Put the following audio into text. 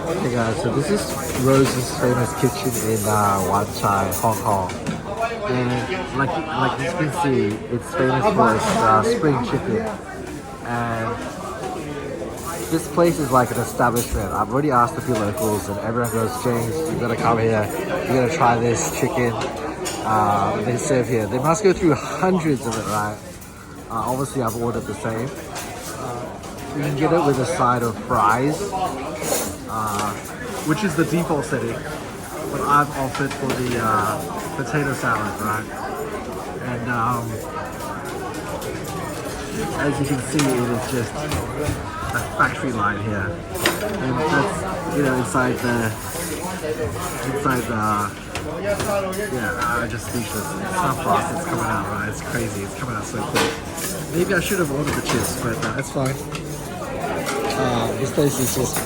Hey guys, so this is Rose's famous kitchen in Wan Chai, Hong Kong. And like you can see, it's famous for its spring chicken. And this place is like an establishment. I've already asked a few locals and everyone goes, James, you gotta come here. You gotta try this chicken they serve here. They must go through hundreds of it, right? Obviously I've ordered the same. You can get it with a side of fries, which is the default setting. But I've opted for the potato salad, right? And as you can see, it is just a factory line here. And that's, inside the, yeah, I'm just speechless. It's how fast it's coming out, right? It's crazy, it's coming out so quick. Maybe I should have ordered the chips, but that's fine. This place is just